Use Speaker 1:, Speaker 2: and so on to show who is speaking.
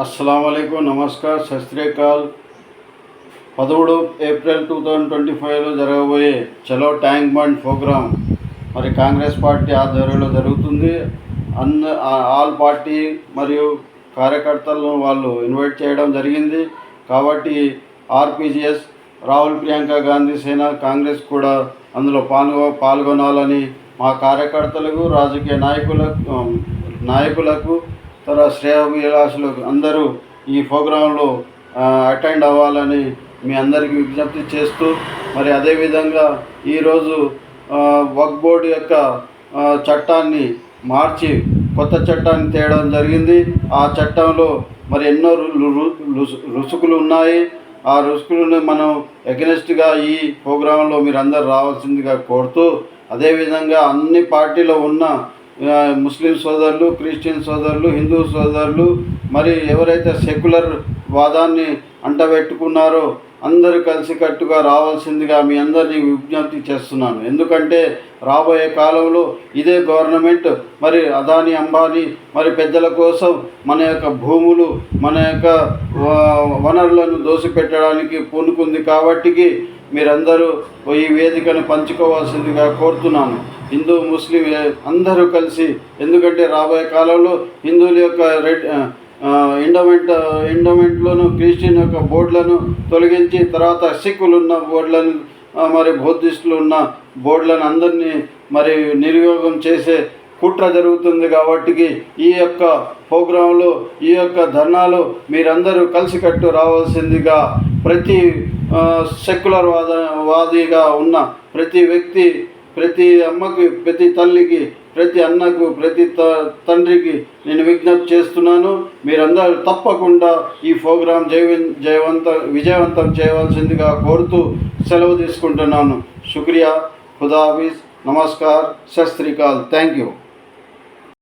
Speaker 1: अस्सलाम वालेकुम, नमस्कार, सत श्री अकाल। 13 ఏప్రిల్ 2025లో జరగబోయే చలో ట్యాంక్ బండ్ ప్రోగ్రాం మరి కాంగ్రెస్ పార్టీ ఆధ్వర్యంలో జరుగుతుంది. ఆల్ పార్టీ మరియు కార్యకర్తలను వాళ్ళు ఇన్వైట్ చేయడం జరిగింది. కాబట్టి ఆర్పీజీఎస్, రాహుల్ ప్రియాంక గాంధీ సేన, కాంగ్రెస్ కూడా అందులో పాల్గొనాలని మా కార్యకర్తలకు, రాజకీయ నాయకులకు శ్రేయోభిలాషులకు అందరూ ఈ ప్రోగ్రాంలో అటెండ్ అవ్వాలని మీ అందరికీ విజ్ఞప్తి చేస్తూ, మరి అదేవిధంగా ఈరోజు వక్ఫ్ బోర్డు యొక్క చట్టాన్ని మార్చి కొత్త చట్టాన్ని తేవడం జరిగింది. ఆ చట్టంలో మరి ఎన్నో రుసుకులు ఉన్నాయి. ఆ రుసుకులను మనం ఎగనెస్ట్గా ఈ ప్రోగ్రాంలో మీరు అందరు రావాల్సిందిగా కోరుతూ, అదేవిధంగా అన్ని పార్టీలో ఉన్న ముస్లిం సోదరులు, క్రిస్టియన్ సోదరులు, హిందూ సోదరులు, మరి ఎవరైతే సెక్యులర్ వాదాన్ని అంటబెట్టుకున్నారో అందరూ కలిసికట్టుగా రావాల్సిందిగా మీ అందరినీ విజ్ఞప్తి చేస్తున్నాను. ఎందుకంటే రాబోయే కాలంలో ఇదే గవర్నమెంట్ మరి అదానీ, అంబానీ మరి పెద్దల కోసం మన యొక్క భూములు, మన యొక్క వనరులను దోసిపెట్టడానికి పూనుకుంది. కాబట్టి మీరందరూ ఈ వేదికను పంచుకోవాల్సిందిగా కోరుతున్నాను. హిందూ, ముస్లిం అందరూ కలిసి, ఎందుకంటే రాబోయే కాలంలో హిందువుల యొక్క ఎండోమెంట్లను, క్రిస్టియన్ యొక్క బోర్డులను తొలగించి తర్వాత సిక్కులు ఉన్న బోర్డులను, మరి బౌద్ధిస్టులు ఉన్న బోర్డులను అందరినీ మరి నిర్యోగం చేసే కుట్ర జరుగుతుంది. కాబట్టి ఈ యొక్క ప్రోగ్రాంలో, ఈ యొక్క ధర్నాలో మీరందరూ కలిసికట్టు రావాల్సిందిగా ప్రతి సెక్యులర్ వాదిగా ఉన్న ప్రతి వ్యక్తి, ప్రతి అమ్మకి, ప్రతి తల్లికి, ప్రతి అన్నకు, ప్రతి తండ్రికి నేను విజ్ఞప్తి చేస్తున్నాను. మీరందరూ తప్పకుండా ఈ ప్రోగ్రాం విజయవంతం చేయవలసిందిగా కోరుతూ సెలవు తీసుకుంటున్నాను. శుక్రియా, ఖుదాహాఫిజ్, నమస్కార్, సత్ శ్రీ అకాల్. Thank you.